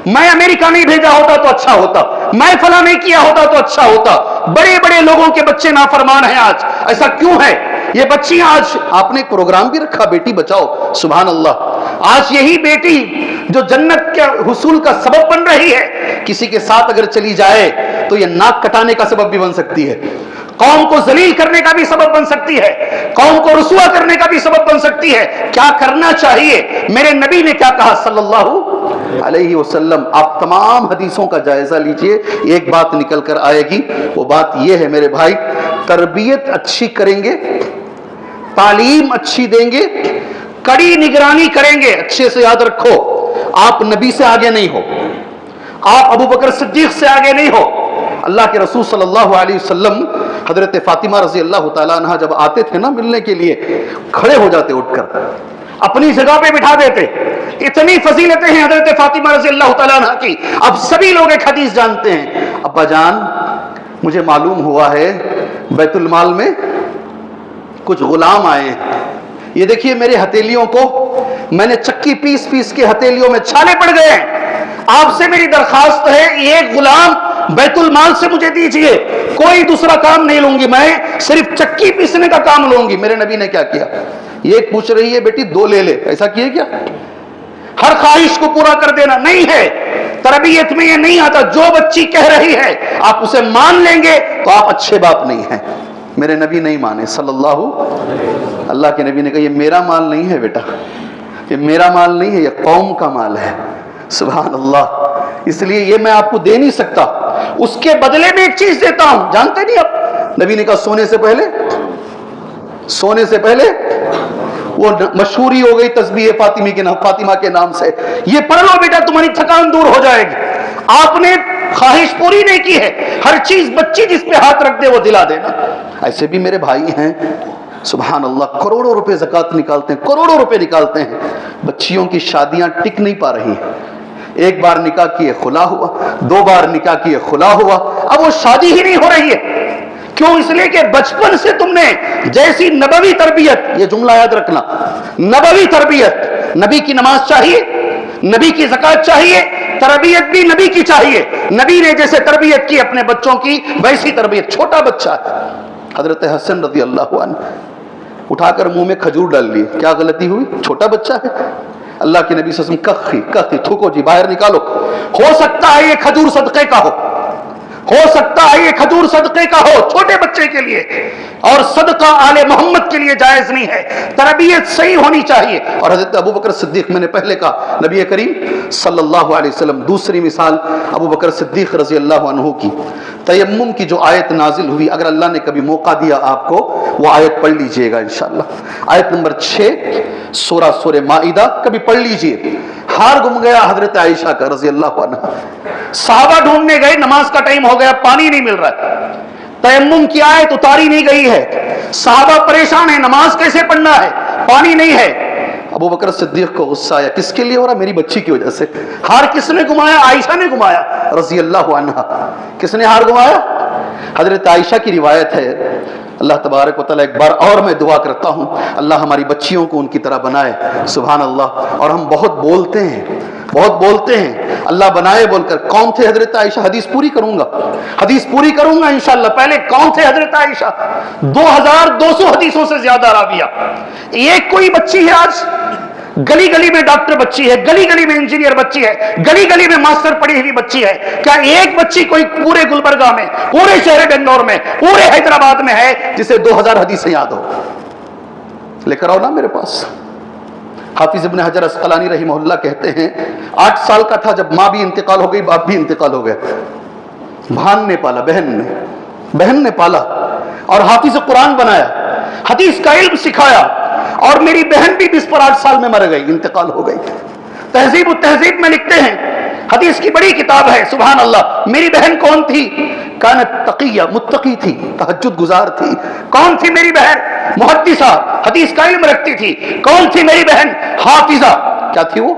میں امریکہ نہیں بھیجا ہوتا تو اچھا ہوتا، میں فلاں نہیں کیا ہوتا تو اچھا ہوتا. بڑے بڑے لوگوں کے بچے نافرمان ہیں آج. ایسا کیوں ہے؟ یہ بچیاں، آج آپ نے ایک پروگرام بھی رکھا بیٹی بچاؤ، سبحان اللہ. آج یہی بیٹی جو جنت کے حصول کا سبب بن رہی ہے، کسی کے ساتھ اگر چلی جائے تو یہ ناک کٹانے کا سبب بھی بن سکتی ہے، قوم کو ذلیل کرنے کا بھی سبب بن سکتی ہے، قوم کو رسوا کرنے کا بھی سبب بن سکتی ہے. کیا کرنا چاہیے؟ میرے نبی نے کیا کہا صلی اللہ علیہ وسلم؟ آپ تمام حدیثوں کا جائزہ لیجئے، ایک بات نکل کر آئے گی. وہ بات یہ ہے میرے بھائی، تربیت اچھی کریں گے، تعلیم اچھی دیں گے، کڑی نگرانی کریں گے. اچھے سے یاد رکھو، آپ نبی سے آگے نہیں ہو، آپ ابو بکر صدیق سے آگے نہیں ہو. اللہ کے رسول صلی اللہ علیہ وسلم حضرت فاطمہ رضی اللہ تعالیٰ عنہ جب آتے تھے نا ملنے کے لیے، کھڑے ہو جاتے اٹھ کر، اپنی جگہ پہ بٹھا دیتے. اتنی فضیلتیں ہیں حضرت فاطمہ رضی اللہ تعالیٰ عنہ کی. اب سبھی لوگ ایک حدیث جانتے ہیں، ابا جان مجھے معلوم ہوا ہے بیت المال میں کچھ غلام آئے ہیں، یہ دیکھیے میرے ہتھیلیوں کو میں نے چکی پیس پیس کے ہتھیلیوں میں چھالے پڑ گئے ہیں. آپ سے میری درخواست ہے، ایک غلام بیت المال سے مجھے دیجئے، کوئی دوسرا کام نہیں لوں گی، میں صرف چکی پیسنے کا کام لوں گی. میرے نبی نے کیا کیا؟ یہ ایک پوچھ رہی ہے بیٹی 2 لے لے، ایسا کیے کیا؟ ہر خواہش کو پورا کر دینا نہیں ہے، تربیت میں یہ نہیں آتا. جو بچی کہہ رہی ہے آپ اسے مان لیں گے تو آپ اچھے باپ نہیں ہیں. میرے نبی نہیں مانے صلی اللہ کے نبی نے کہا یہ میرا مال نہیں ہے بیٹا، یہ میرا مال نہیں ہے، یہ قوم کا مال ہے. سبحان اللہ. اس لیے یہ میں آپ کو دے نہیں سکتا، اس کے بدلے میں ایک چیز دیتا ہوں. جانتے نہیں آپ، نبی نے کہا سونے سے پہلے وہ مشہوری ہو گئی تسبیح فاطمہ کے نام سے، یہ پڑھ لو بیٹا تمہاری تھکان دور ہو جائے گی. آپ نے خواہش پوری نہیں کی ہے، ہر چیز بچی جس پہ ہاتھ رکھ دے وہ دلا دینا. ایسے بھی میرے بھائی ہیں سبحان اللہ، کروڑوں روپے زکوٰۃ نکالتے ہیں، کروڑوں روپے نکالتے ہیں، بچیوں کی شادیاں ٹک نہیں پا رہی ہیں. ایک بار نکاح کیے خلا ہوا، 2 بار نکاح کیے خلا ہوا، اب وہ شادی ہی نہیں ہو رہی ہے. کیوں؟ اس لیے کہ بچپن سے تم نے جیسی نبوی تربیت، یہ جملہ یاد رکھنا، نبوی تربیت، نبی کی نماز چاہیے، نبی کی زکوٰۃ چاہیے، تربیت بھی نبی کی چاہیے. نبی نے جیسے تربیت کی اپنے بچوں کی ویسی تربیت. چھوٹا بچہ ہے، حضرت حسن رضی اللہ عنہ اٹھا کر منہ میں کھجور ڈال لی، کیا غلطی ہوئی؟ چھوٹا بچہ ہے. اللہ کے نبی صلی اللہ علیہ وسلم کخی تھوکو جی، باہر نکالو. ہو سکتا ہے یہ کھجور صدقے کا ہو سکتا ہے یہ کھجور صدقے کا ہو چھوٹے بچے کے لیے، اور صدقہ آل محمد کے لیے جائز نہیں ہے. تربیت صحیح ہونی چاہیے. اور حضرت ابو بکر صدیق، میں نے پہلے کہا نبی کریم صلی اللہ علیہ وسلم. دوسری مثال ابو بکر صدیق رضی اللہ عنہ کی، تیمم کی جو آیت نازل ہوئی، اگر اللہ نے کبھی موقع دیا آپ کو، وہ آیت پڑھ لیجئے گا انشاءاللہ. آیت نمبر 6 سورہ مائدہ کبھی پڑھ لیجئے. ہار گم گیا حضرت عائشہ کا رضی اللہ عنہ. صحابہ ڈھونڈنے گئے, نماز کا ٹائم ہو گیا, پانی نہیں مل رہا, تیمم کی آیت اتاری نہیں گئی ہے, صحابہ پریشان ہیں, نماز کیسے پڑھنا ہے, پانی نہیں ہے. ابو بکر صدیق کو غصہ آیا, کس کے لیے ہو رہا؟ میری بچی کی وجہ سے. ہار کس نے گمایا؟ عائشہ نے گمایا رضی اللہ عنہا. کس نے ہار گمایا؟ حضرت عائشہ کی روایت ہے. اللہ تبارک و تعالیٰ ایک بار اور میں دعا کرتا ہوں اللہ ہماری بچیوں کو ان کی طرح بنائے. سبحان اللہ. اور ہم بہت بولتے ہیں اللہ بنائے بول کر. کون تھے حضرت عائشہ؟ حدیث پوری کروں گا انشاءاللہ. پہلے کون تھے حضرت عائشہ؟ 2200 حدیثوں سے زیادہ راویہ. ایک کوئی بچی ہے آج گلی گلی میں ڈاکٹر بچی ہے, گلی گلی میں انجینئر بچی ہے, گلی گلی میں ماسٹر پڑھی ہوئی بچی ہے. کیا ایک بچی کوئی پورے گلبرگہ میں, پورے شہر بنگلور میں, پورے حیدرآباد میں ہے جسے 2000 حدیثیں یاد ہو؟ لے کر آؤ نا میرے پاس. حافظ ابن حجر اسقلانی رحمہ اللہ کہتے ہیں 8 سال کا تھا جب ماں بھی انتقال ہو گئی, باپ بھی انتقال ہو گئے. بھان نے پالا, بہن نے پالا اور حافظ قرآن بنایا, حدیث کا علم سکھایا. اور میری بہن بھی 20 پر 8 سال میں مر گئی, انتقال ہو گئی. تہذیب و تہذیب میں لکھتے ہیں, حدیث کی بڑی کتاب ہے سبحان اللہ. میری بہن کون تھی؟ کانت تقیہ, متقی تھی, تہجد گزار تھی. کون تھی میری بہن؟ محدثہ, حدیث کا علم رکھتی تھی. کون تھی میری بہن؟ حافظہ. کیا تھی وہ؟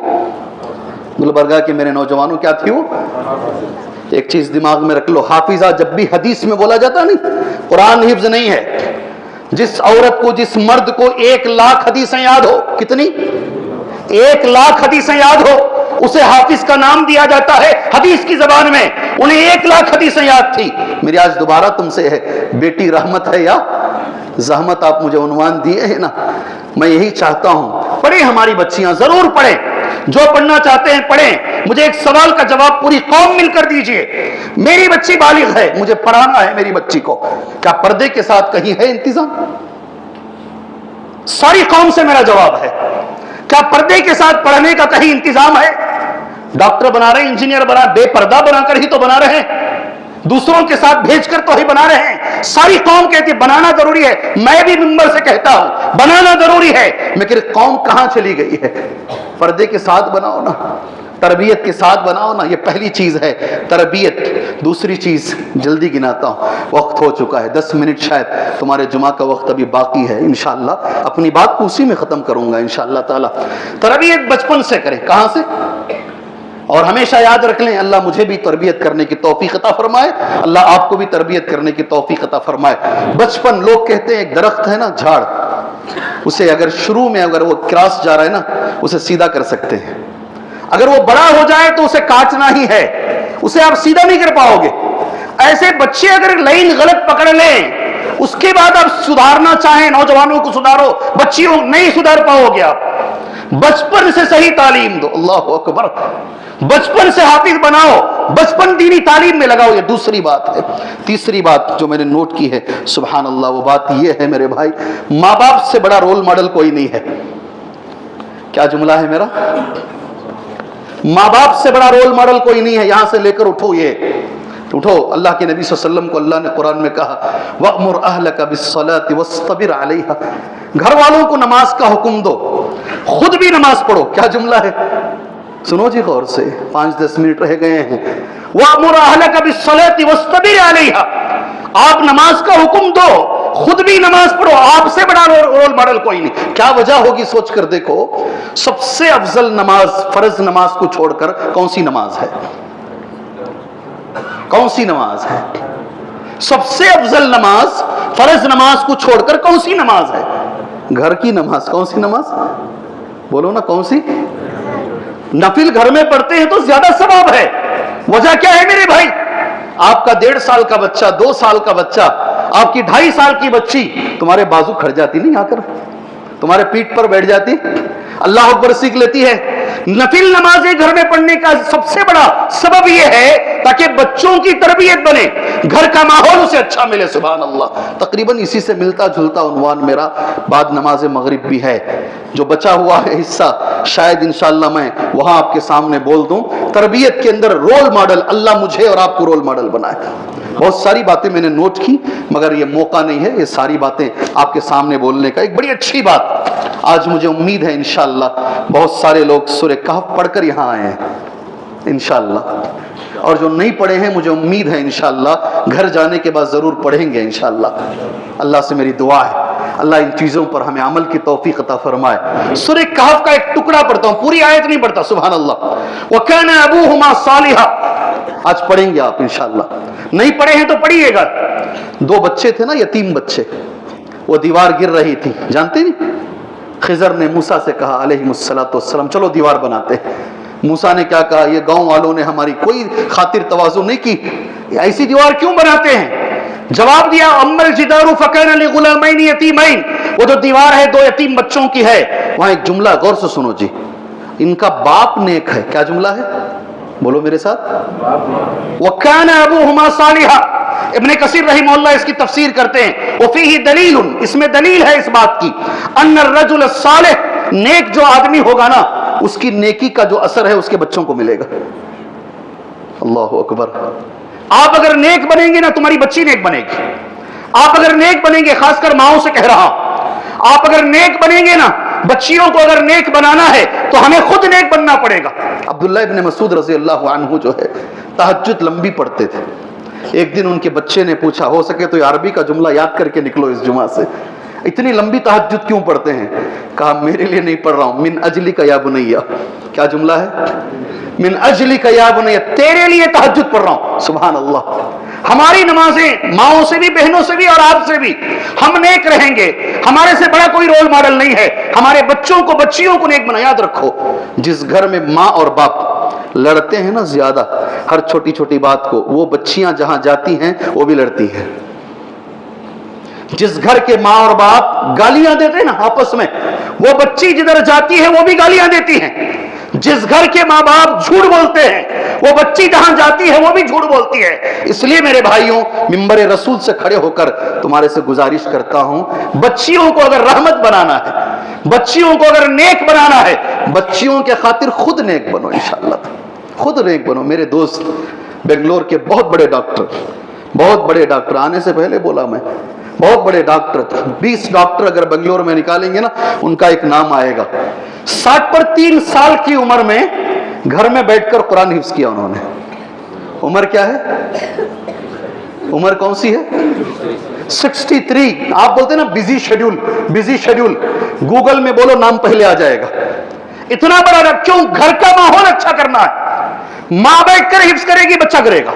گلبرگہ کے میرے نوجوانوں کیا تھی وہ؟ ایک چیز دماغ میں رکھ لو, حافظہ جب بھی حدیث میں بولا جاتا نہیں, قرآن حفظ نہیں ہے. جس عورت کو, جس مرد کو 1 لاکھ حدیثیں یاد ہو, کتنی؟ 1 لاکھ حدیثیں یاد ہو, اسے حافظ کا نام دیا جاتا ہے حدیث کی زبان میں. انہیں 1 لاکھ حدیثیں یاد تھی. میری آج دوبارہ تم سے ہے, بیٹی رحمت ہے یا زحمت؟ آپ مجھے عنوان دیے ہیں نا, میں یہی چاہتا ہوں پڑھیں ہماری بچیاں, ضرور پڑھیں, جو پڑھنا چاہتے ہیں پڑھیں. مجھے ایک سوال کا جواب پوری قوم مل کر دیجئے. میری بچی بالغ ہے, مجھے پڑھانا ہے میری بچی کو, کیا پردے کے ساتھ کہیں ہے انتظام؟ ساری قوم سے میرا جواب ہے, کیا پردے کے ساتھ پڑھنے کا کہیں انتظام ہے؟ ڈاکٹر بنا رہے ہیں, انجینئر بنا, بے پردہ بنا کر ہی تو بنا رہے ہیں, دوسروں کے ساتھ بھیج کر تو ہی بنا رہے ہیں. ساری قوم کہتی ہے بنانا ضروری ہے, میں بھی منبر سے کہتا ہوں بنانا ضروری ہے, مگر قوم کہاں چلی گئی ہے؟ پردے کے ساتھ بناؤ نا, تربیت کے ساتھ بناؤ نا. یہ پہلی چیز ہے تربیت. دوسری چیز جلدی گناتا ہوں, وقت ہو چکا ہے, 10 منٹ شاید تمہارے جمعہ کا وقت ابھی باقی ہے. انشاءاللہ اپنی بات کو اسی میں ختم کروں گا انشاءاللہ تعالی. تربیت بچپن سے کریں. کہاں سے؟ اور ہمیشہ یاد رکھ لیں اللہ مجھے بھی تربیت کرنے کی توفیق عطا فرمائے, اللہ آپ کو بھی تربیت کرنے کی توفیق عطا فرمائے. بچپن, لوگ کہتے ہیں ایک درخت ہے نا جھاڑ, اسے اگر شروع میں اگر وہ کراس جا رہا ہے نا اسے سیدھا کر سکتے ہیں, اگر وہ بڑا ہو جائے تو اسے کاٹنا ہی ہے, اسے آپ سیدھا نہیں کر پاؤ گے. ایسے بچے اگر لائن غلط پکڑ لیں اس کے بعد آپ سدھارنا چاہیں, نوجوانوں کو سدھارو, بچیوں نہیں سدھار پاؤ گے آپ. بچپن سے صحیح تعلیم دو. اللہ اکبر. بچپن سے حافظ بناؤ, بچپن دینی تعلیم میں لگاؤ. یہ دوسری بات ہے. تیسری بات جو میں نے نوٹ کی ہے سبحان اللہ, وہ بات یہ ہے میرے بھائی, ماں باپ سے بڑا رول ماڈل کوئی نہیں ہے. کیا جملہ ہے میرا؟ ماں باپ سے بڑا رول ماڈل کوئی نہیں ہے. یہاں سے لے کر اٹھو, یہ اٹھو. اللہ کے نبی صلی اللہ علیہ وسلم کو اللہ نے قرآن میں کہا وَأْمُرْ أَهْلَكَ بِالصَّلَاةِ وَاسْطَبِرْ عَلَيْهَا, گھر والوں کو نماز کا حکم دو, خود بھی نماز پڑھو. کیا جملہ ہے؟ سنو جی غور سے, 5-10 منٹ رہ گئے ہیں. وَأْمُرْ أَهْلَكَ بِالصَّلَاةِ وَاسْطَبِرْ عَلَيْهَا, آپ نماز کا حکم دو, خود بھی نماز پڑھو. آپ سے بڑا رول ماڈل کوئی نہیں. کیا وجہ ہوگی سوچ کر دیکھو. سب سے افضل نماز فرض نماز کو چھوڑ کر کون سی نماز ہے؟ کون سی نماز ہے؟ سب سے افضل نماز فرض نماز کو چھوڑ کر کون سی نماز ہے؟ گھر کی نماز. کون سی نماز؟ بولو نا کون سی؟ نفل گھر میں پڑھتے ہیں تو زیادہ ثواب ہے. وجہ کیا ہے میرے بھائی؟ آپ کا 1.5 سال کا بچہ, 2 سال کا بچہ, آپ کی 2.5 سال کی بچی تمہارے بازو کھڑ جاتی نہیں, آ کر تمہارے پیٹ پر بیٹھ جاتی, اللہ اکبر سیکھ لیتی ہے. نفل نمازیں گھر میں پڑھنے کا سب سے بڑا سبب یہ ہے تاکہ بچوں کی تربیت بنے. گھر کا ماحول اسے اچھا ملے. سبحان اللہ. تقریباً اسی سے ملتا جلتا عنوان میرا بعد نماز مغرب بھی ہے. جو بچا ہوا ہے حصہ شاید انشاءاللہ میں وہاں آپ کے سامنے بول دوں. تربیت کے اندر رول ماڈل، اللہ مجھے اور آپ کو رول ماڈل بنائے. بہت ساری باتیں میں نے نوٹ کی مگر یہ موقع نہیں ہے یہ ساری باتیں آپ کے سامنے بولنے کا. ایک بڑی اچھی بات آج مجھے امید ہے انشاءاللہ بہت سارے لوگ سورہ کہف پڑھ کر یہاں آئے ہیں انشاءاللہ، اور جو نہیں پڑھے ہیں مجھے امید ہے انشاءاللہ گھر جانے کے بعد ضرور پڑھیں گے انشاءاللہ. اللہ سے میری دعا ہے اللہ ان چیزوں پر ہمیں عمل کی توفیق عطا فرمائے. سورہ کہف کا ایک ٹکڑا پڑھتا ہوں، پوری آیت نہیں پڑھتا. سبحان اللہ. وَكَانَ أَبُوهُمَا صَالِحًا. آج پڑھیں گے آپ انشاءاللہ. نہیں پڑھے ہیں تو پڑھیے گا. دو بچے تھے نا، یتیم بچے، وہ دیوار گر رہی تھی، جانتے نہیں؟ خضر نے موسیٰ سے کہا علیہ السلام چلو دیوار بناتے. موسیٰ نے کیا کہا؟ یہ گاؤں والوں نے ہماری کوئی خاطر تواضع نہیں کی، ایسی دیوار کیوں بناتے ہیں؟ جواب دیا اما الجدار فکان لغلامین یتیمین. وہ جو دیوار ہے دو یتیم بچوں کی ہے. وہاں ایک جملہ غور سے سنو جی، ان کا باپ نیک ہے. کیا جملہ ہے؟ بولو میرے ساتھ. وکان ابوہما صالحا. ابن کثیر رحمہ اللہ اس کی تفسیر کرتے ہیں وفیہ دلیل، اس میں دلیل ہے اس بات کی، ان الرجل الصالح، نیک جو آدمی ہوگا نا اس کی نیکی کا جو اثر ہے اس کے بچوں کو ملے گا. اللہ اکبر. آپ اگر نیک بنیں گے نا تمہاری بچی نیک بنے گی. آپ اگر نیک بنیں گے، خاص کر ماؤں سے کہہ رہا ہوں، آپ اگر نیک بنیں گے نا، بچیوں کو اگر نیک بنانا ہے تو ہمیں خود نیک بننا پڑے گا. عبداللہ ابن مسعود رضی اللہ عنہ جو ہے تہجد لمبی پڑھتے تھے. ایک دن ان کے بچے نے پوچھا ہو سکے تو عربی کا جملہ یاد کر کے نکلو اس جمعہ سے، اتنی لمبی تہجد کیوں پڑھتے ہیں؟ کہا میرے لیے نہیں پڑھ رہا ہوں، من اجلک یا بنیا. کیا جملہ ہے؟ من اجلک یا بنیا، تیرے لیے تہجد پڑھ رہا ہوں. سبحان اللہ. ہماری نمازیں ماؤں سے بھی، بہنوں سے بھی اور آپ سے بھی، ہم نیک رہیں گے. ہمارے سے بڑا کوئی رول ماڈل نہیں ہے. ہمارے بچوں کو، بچیوں کو نیک بنا. یاد رکھو جس گھر میں ماں اور باپ لڑتے ہیں نا زیادہ ہر چھوٹی چھوٹی بات کو، وہ بچیاں جہاں جاتی ہیں وہ بھی لڑتی ہیں. جس گھر کے ماں اور باپ گالیاں دیتے ہیں نا آپس میں، وہ بچی جدھر جاتی ہے وہ بھی گالیاں دیتی ہیں. جس گھر کے ماں باپ جھوٹ بولتے ہیں وہ بچی جہاں جاتی ہے وہ بھی جھوٹ بولتی ہے. اس لیے میرے بھائیوں منبر رسول سے کھڑے ہو کر تمہارے سے گزارش کرتا ہوں، بچیوں کو اگر رحمت بنانا ہے، بچیوں کو اگر نیک بنانا ہے، بچیوں کے خاطر خود نیک بنو انشاءاللہ. خود نیک بنو. میرے دوست بنگلور کے بہت بڑے ڈاکٹر آنے سے پہلے بولا میں، بہت بڑے ڈاکٹر، 20 ڈاکٹر اگر بنگلور میں نکالیں گے نا ان کا ایک نام آئے گا. 60 پر 3 سال کی عمر میں گھر میں بیٹھ کر قرآن حفظ کیا انہوں نے. عمر کیا ہے؟ عمر کون سی ہے؟ 63. آپ بولتے نا بزی شیڈیول، گوگل میں بولو نام پہلے آ جائے گا. اتنا بڑا کیوں؟ گھر کا ماحول اچھا کرنا ہے. ماں بیٹھ کر حفظ کرے گی بچہ کرے گا.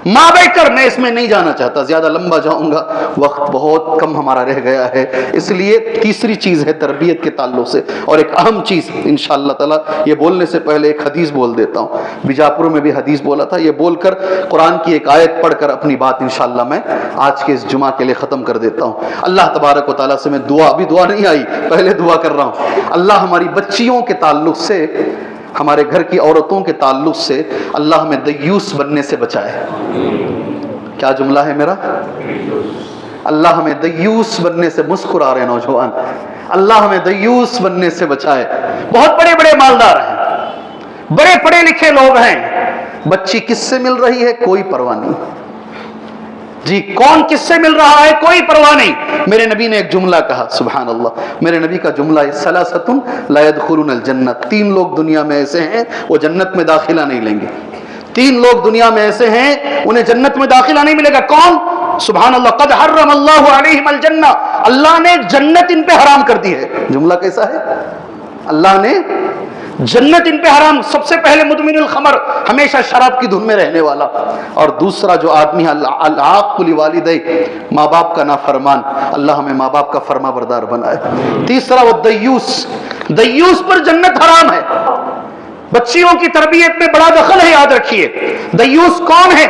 ماں بیٹھ کر، میں اس میں نہیں جانا چاہتا، زیادہ لمبا جاؤں گا، وقت بہت کم ہمارا رہ گیا ہے. اس لیے تیسری چیز ہے تربیت کے تعلق سے، اور ایک اہم چیز انشاءاللہ تعالی یہ بولنے سے پہلے ایک حدیث بول دیتا ہوں. بیجاپور میں بھی حدیث بولا تھا، یہ بول کر قرآن کی ایک آیت پڑھ کر اپنی بات انشاءاللہ میں آج کے اس جمعہ کے لیے ختم کر دیتا ہوں. اللہ تبارک و تعالیٰ سے میں ابھی دعا نہیں آئی، پہلے دعا کر رہا ہوں. اللہ ہماری بچیوں کے تعلق سے، ہمارے گھر کی عورتوں کے تعلق سے اللہ ہمیں دیوس بننے سے بچائے. کیا جملہ ہے میرا؟ اللہ ہمیں دیوس بننے سے، مسکرا رہے نوجوان، اللہ ہمیں دیوس بننے سے بچائے. بہت بڑے بڑے مالدار ہیں، بڑے پڑھے لکھے لوگ ہیں، بچی کس سے مل رہی ہے کوئی پرواہ نہیں جی. کون کس سے مل رہا ہے کوئی پرواہ نہیں. میرے نبی نے ایک جملہ کہا، سبحان اللہ، میرے نبی کا جملہ ہے ثلاثۃ لا يدخلون الجنہ. 3 لوگ دنیا میں ایسے ہیں وہ جنت میں داخلہ نہیں لیں گے. 3 لوگ دنیا میں ایسے ہیں انہیں جنت میں داخلہ نہیں ملے گا. کون؟ سبحان اللہ. قد حرم اللہ علیہم الجنہ. اللہ نے جنت ان پہ حرام کر دی ہے. جملہ کیسا ہے؟ اللہ نے جنت ان پہ حرام. سب سے پہلے مدمن الخمر، ہمیشہ شراب کی دھن میں رہنے والا، اور دوسرا جو آدمی العاق لوالدیہ، ماں باپ کا نافرمان، اللہ ہمیں ماں باپ کا فرما بردار بنائے. تیسرا وہ دیوس پر جنت حرام ہے. بچیوں کی تربیت میں بڑا دخل ہے، یاد رکھیے. دیوس کون ہے؟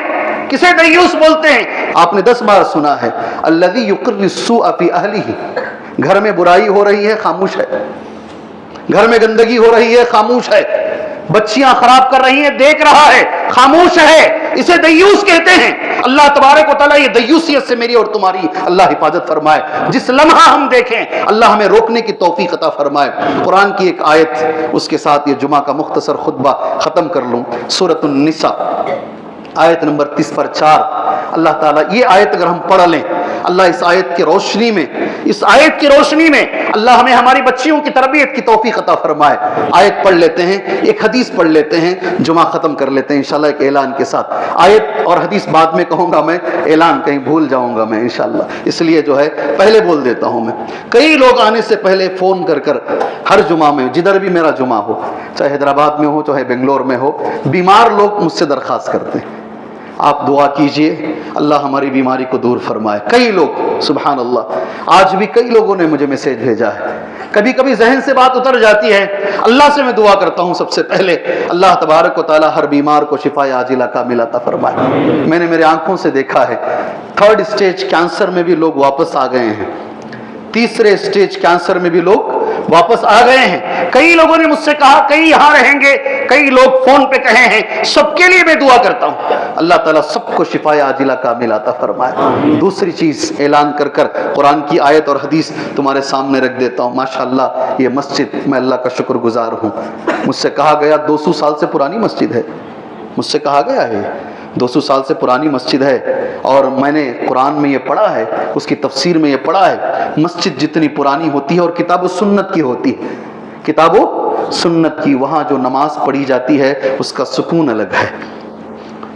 کسے دیوس بولتے ہیں؟ آپ نے 10 بار سنا ہے، الذی یقر السوء فی اہلہ. گھر میں برائی ہو رہی ہے، خاموش ہے. گھر میں گندگی ہو رہی ہے، خاموش ہے. بچیاں خراب کر رہی ہیں، دیکھ رہا ہے، خاموش ہے، اسے دیوس کہتے ہیں۔ اللہ تبارک و تعالیٰ یہ دیوسیت سے میری اور تمہاری اللہ حفاظت فرمائے۔ جس لمحہ ہم دیکھیں اللہ ہمیں روکنے کی توفیق عطا فرمائے۔ قرآن کی ایک آیت، اس کے ساتھ یہ جمعہ کا مختصر خطبہ ختم کر لوں۔ سورۃ النساء آیت نمبر 30 پر 4 اللہ تعالیٰ، یہ آیت اگر ہم پڑھ لیں، اللہ اس آیت کی روشنی میں اللہ ہمیں ہماری بچیوں کی تربیت کی توفیق عطا فرمائے۔ آیت پڑھ لیتے ہیں، ایک حدیث پڑھ لیتے ہیں، جمعہ ختم کر لیتے ہیں انشاءاللہ ایک اعلان کے ساتھ۔ آیت اور حدیث بعد میں کہوں گا میں، اعلان کہیں بھول جاؤں گا میں انشاءاللہ، اس لیے جو ہے پہلے بول دیتا ہوں میں۔ کئی لوگ آنے سے پہلے فون کر ہر جمعہ میں، جدھر بھی میرا جمعہ ہو، چاہے حیدرآباد میں ہو چاہے بنگلور میں ہو، بیمار لوگ مجھ سے درخواست کرتے ہیں آپ دعا کیجئے اللہ ہماری بیماری کو دور فرمائے۔ کئی لوگ، سبحان اللہ، آج بھی کئی لوگوں نے مجھے میسیج بھیجا ہے۔ کبھی کبھی ذہن سے بات اتر جاتی ہے، اللہ سے میں دعا کرتا ہوں سب سے پہلے اللہ تبارک و تعالی ہر بیمار کو شفا عاجلہ کاملہ عطا فرمائے۔ میں نے میرے آنکھوں سے دیکھا ہے 3rd اسٹیج کینسر میں بھی لوگ واپس آ گئے ہیں، 3رے اسٹیج کینسر میں بھی لوگ واپس آ گئے ہیں۔ کئی لوگوں نے مجھ سے کہا کئی یہاں رہیں گے، کئی لوگ فون پہ کہے ہیں، سب کے لیے میں دعا کرتا ہوں اللہ تعالیٰ سب کو شفا عاجلہ کاملہ عطا فرمائے۔ دوسری چیز اعلان کر قرآن کی آیت اور حدیث تمہارے سامنے رکھ دیتا ہوں۔ ماشاءاللہ یہ مسجد، میں اللہ کا شکر گزار ہوں، مجھ سے کہا گیا 200 سال سے پرانی مسجد ہے، مجھ سے کہا گیا ہے 200 سال سے پرانی مسجد ہے، اور میں نے قرآن میں یہ پڑھا ہے، اس کی تفسیر میں یہ پڑھا ہے، مسجد جتنی پرانی ہوتی ہے اور کتاب و سنت کی ہوتی ہے، کتاب و سنت کی، وہاں جو نماز پڑھی جاتی ہے اس کا سکون الگ ہے۔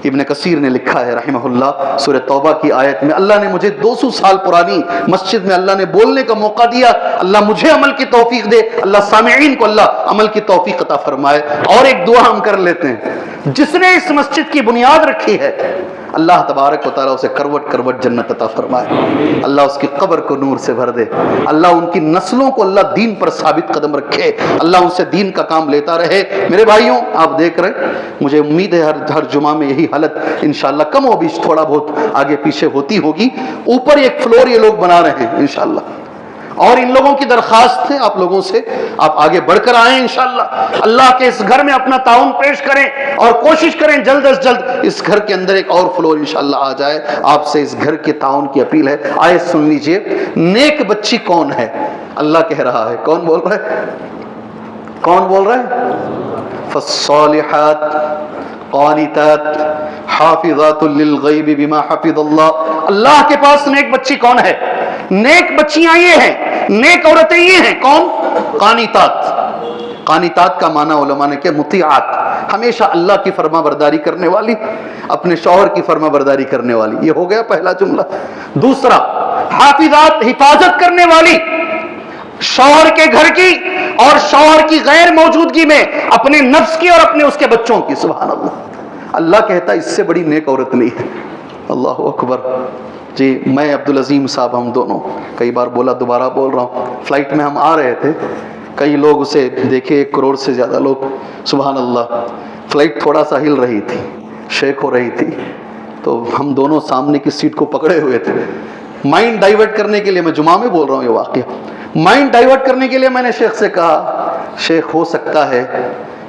ابن کثیر نے لکھا ہے رحمہ اللہ، سورہ توبہ کی آیت میں اللہ نے مجھے 200 سال پرانی مسجد میں اللہ نے بولنے کا موقع دیا، اللہ مجھے عمل کی توفیق دے، اللہ سامعین کو اللہ عمل کی توفیق عطا فرمائے۔ اور ایک دعا ہم کر لیتے ہیں، جس نے اس مسجد کی بنیاد رکھی ہے اللہ تبارک و تعالیٰ اسے کروٹ جنت عطا فرمائے، اللہ اس کی قبر کو نور سے بھر دے، اللہ ان کی نسلوں کو اللہ دین پر ثابت قدم رکھے، اللہ ان سے دین کا کام لیتا رہے۔ میرے بھائیوں آپ دیکھ رہے، مجھے امید ہے ہر جمعہ میں یہی حالت انشاءاللہ کم و بیش تھوڑا بہت آگے پیچھے ہوتی ہوگی، اوپر ایک فلور یہ لوگ بنا رہے ہیں انشاءاللہ، اور ان لوگوں کی درخواست ہے آپ لوگوں سے آپ آگے بڑھ کر آئیں انشاءاللہ، اللہ کے اس گھر میں اپنا تعاون پیش کریں اور کوشش کریں جلد از جلد اس گھر کے اندر ایک اور فلور انشاءاللہ آ جائے۔ آپ سے اس گھر کے تعاون کی اپیل ہے۔ آیت سن لیجئے، نیک بچی کون ہے؟ اللہ کہہ رہا ہے، کون بول رہا ہے؟ کون بول رہا ہے؟ فالصالحات قانتات حافظات للغیب بما حفظ اللہ۔ اللہ کے پاس نیک بچی کون ہے؟ نیک بچیاں یہ ہیں، نیک عورتیں یہ ہیں، کون؟ قانتات۔ قانتات کا معنی علماء نے کہ مطیعات، ہمیشہ اللہ کی فرما برداری کرنے والی، اپنے شوہر کی فرما برداری کرنے والی، یہ ہو گیا پہلا جملہ۔ دوسرا حافظات، حفاظت کرنے والی، شوہر کے گھر کی اور شوہر کی غیر موجودگی میں اپنے نفس کی اور اپنے اس کے بچوں کی۔ سبحان اللہ، اللہ کہتا ہے اس سے بڑی نیک عورت نہیں ہے۔ اللہ اکبر۔ جی میں عبدالعظیم صاحب ہم دونوں کئی بار بولا، دوبارہ بول رہا ہوں، فلائٹ میں ہم آ رہے تھے، کئی لوگ اسے دیکھے، 1 کروڑ سے زیادہ لوگ، سبحان اللہ، فلائٹ تھوڑا سا ہل رہی تھی، شیک ہو رہی تھی، تو ہم دونوں سامنے کی سیٹ کو پکڑے ہوئے تھے۔ مائنڈ ڈائیورٹ کرنے کے لیے، میں جمعہ میں بول رہا ہوں یہ واقعہ، مائنڈ ڈائیورٹ کرنے کے لیے میں نے شیخ سے کہا، شیخ ہو سکتا ہے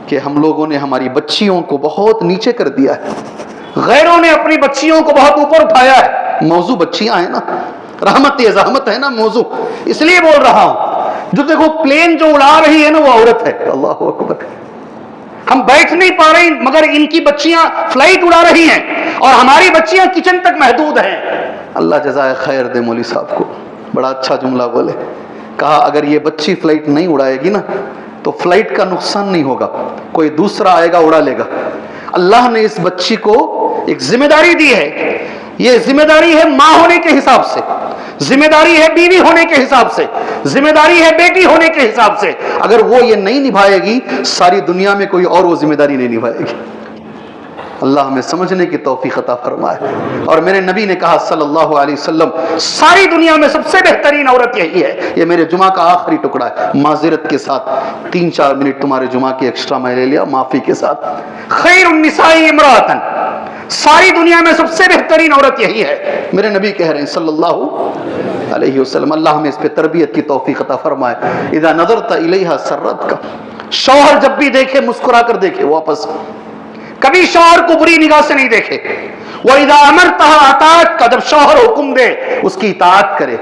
کہ ہم لوگوں نے ہماری بچیوں کو بہت نیچے کر دیا ہے، غیروں نے اپنی بچیوں کو بہت اوپر اٹھایا ہے۔ موضوع بچیاں ہیں نا، رحمت زحمت ہے نا موضوع، اس لیے بول رہا ہوں۔ جو دیکھو پلین جو اڑا رہی ہے نا وہ عورت ہے، اللہ اکبر، ہم بیٹھ نہیں پا رہے مگر ان کی بچیاں فلائٹ اڑا رہی ہیں اور ہماری بچیاں کچن تک محدود ہیں۔ اللہ جزائے خیر دے مولوی صاحب کو، بڑا اچھا جملہ بولے، کہا اگر یہ بچی فلائٹ نہیں اڑائے گی نا تو فلائٹ کا نقصان نہیں ہوگا، کوئی دوسرا آئے گا اڑا لے گا۔ اللہ نے اس بچی کو ایک ذمہ داری دی ہے، یہ ذمہ داری ہے ماں ہونے کے حساب سے، ذمہ داری ہے بیوی ہونے کے حساب سے، ذمہ داری ہے بیٹی ہونے کے حساب سے۔ اگر وہ یہ نہیں نبھائے گی ساری دنیا میں کوئی اور وہ ذمہ داری نہیں نبھائے گی۔ اللہ ہمیں سمجھنے کی توفیق عطا فرمائے۔ اور میرے نبی نے کہا صلی اللہ علیہ وسلم، ساری دنیا میں سب سے بہترین عورت یہی ہے۔ یہ میرے جمعہ کا آخری ٹکڑا ہے، معذرت کے ساتھ 3-4 منٹ تمہارے جمعہ کی ایکسٹرا میں لے لیا، معافی کے ساتھ۔ خیر النساء امرأۃ، ساری دنیا میں سب سے بہترین عورت یہی ہے، میرے نبی کہہ رہے ہیں صلی اللہ علیہ وسلم۔ اللہ ہمیں اس پہ تربیت کی توفیق عطا فرمائے۔ اذا نظرت الیہا سرتک، شوہر جب بھی دیکھے مسکرا کر دیکھے واپس، کبھی شوہر کو بری نگاہ سے نہیں دیکھے۔ وَإِذَا أَمَرْتَهَا أَطَاعَتْ کا، جب شوہر حکم دے اس کی اطاعت کرے۔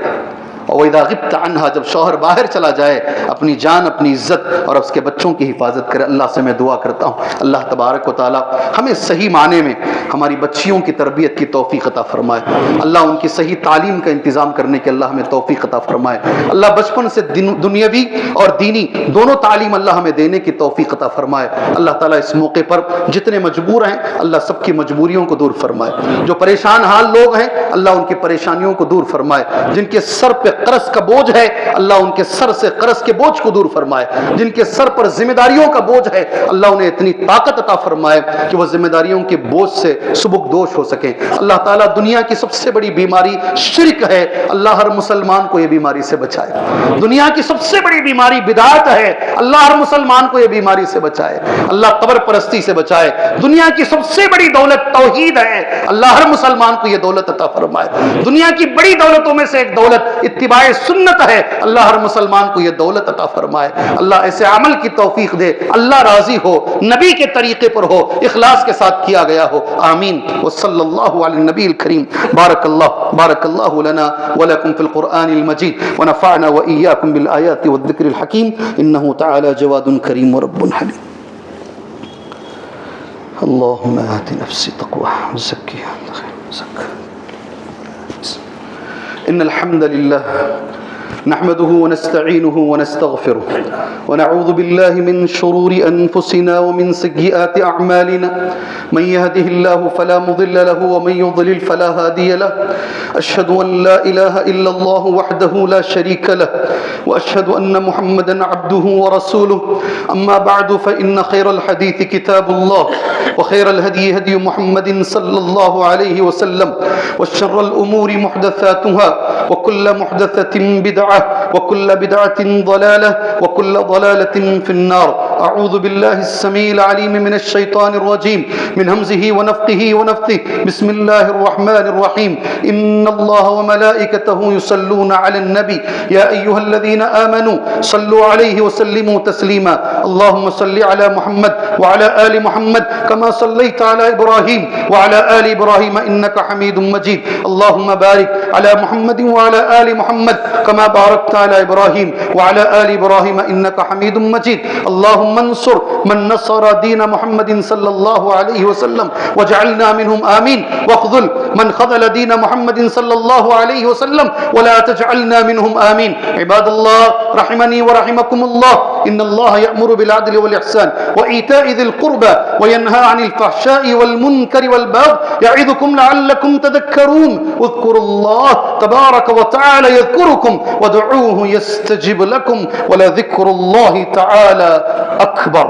وَإِذَا غِبْتَ عَنْهَا، جب شوہر باہر چلا جائے اپنی جان، اپنی عزت اور اس کے بچوں کی حفاظت کرے۔ اللہ سے میں دعا کرتا ہوں اللہ تبارک و تعالی ہمیں صحیح معنی میں ہماری بچیوں کی تربیت کی توفیق عطا فرمائے۔ اللہ ان کی صحیح تعلیم کا انتظام کرنے کے اللہ ہمیں توفیق عطا فرمائے۔ اللہ بچپن سے دنیاوی اور دینی دونوں تعلیم اللہ ہمیں دینے کی توفیق عطا فرمائے۔ اللہ تعالیٰ اس موقع پر جتنے مجبور ہیں اللہ سب کی مجبوریوں کو دور فرمائے۔ جو پریشان حال لوگ ہیں اللہ ان کی پریشانیوں کو دور فرمائے۔ جن کے سر پہ قرض کا بوجھ ہے اللہ ان کے سر سے قرض کے بوجھ کو دور فرمائے۔ جن کے سر پر ذمہ داریوں کا بوجھ ہے اللہ انہیں اتنی طاقت عطا فرمائے کہ وہ ذمہ داریوں کے بوجھ سے سبکدوش ہو سکیں۔ اللہ تعالیٰ دنیا کی سب سے بڑی بیماری شرک ہے، اللہ ہر مسلمان کو یہ بیماری سے بچائے۔ دنیا کی سب سے بڑی بیماری بدعت ہے، اللہ ہر مسلمان کو یہ بیماری سے بچائے۔ اللہ قبر پرستی سے بچائے۔ دنیا کی سب سے بڑی دولت توحید ہے، اللہ ہر مسلمان کو یہ دولت عطا فرمائے۔ دنیا کی بڑی دولتوں میں سے ایک دولت اتباع سنت ہے، اللہ ہر مسلمان کو یہ دولت عطا فرمائے۔ اللہ ایسے عمل کی توفیق دے اللہ راضی ہو، نبی کے طریقے پر ہو، اخلاص کے ساتھ کیا گیا ہو، آمین۔ وصلی اللہ علی النبی الکریم۔ بارک اللہ لنا ولکم فی القرآن المجید ونفعنا وإیاکم بالآیات والذکر الحکیم انہ تعالی جواد کریم ورب حلیم۔ اللہم آت نفسی تقواها وزکیها انت خیر من زکاها۔ ان الحمد للہ نحمده ونستعينه ونستغفره ونعوذ بالله من شرور أنفسنا ومن سيئات أعمالنا من يهده الله فلا مضل له ومن يضلل فلا هادي له أشهد أن لا إله إلا الله وحده لا شريك له وأشهد أن محمدا عبده ورسوله أما بعد فإن خير الحديث كتاب الله وخير الهدي هدي محمد صلى الله عليه وسلم وشر الأمور محدثاتها وكل محدثة بدعة وكل بدعة ضلالة وكل ضلالة في النار۔ أعوذ بالله السميع العليم من الشيطان الرجيم من همزه ونفخه ونفثه بسم الله الرحمن الرحيم إن الله وملائكته يصلون على النبي يا أيها الذين آمنوا صلوا عليه وسلموا تسليما اللهم صل على محمد وعلى آل محمد كما صليت على إبراهيم وعلى آل إبراهيم إنك حميد مجيد اللهم بارك على محمد وعلى آل محمد كما باركت على إبراهيم وعلى آل إبراهيم إنك حميد مجيد اللهم انصر من نصر دين محمد صلى الله عليه وسلم واجعلنا منهم آمين واخذل من خذل دين محمد صلى الله عليه وسلم ولا تجعلنا منهم آمين۔ عباد الله رحمني ورحمكم الله إن الله يأمر بالعدل والإحسان وإيتاء ذي القربى وينهى عن الفحشاء والمنكر والبغي يعظكم لعلكم تذكرون اذكروا الله تبارك وتعالى يذكركم ودعوه يستجب لكم ولذكر الله تعالى أكبر۔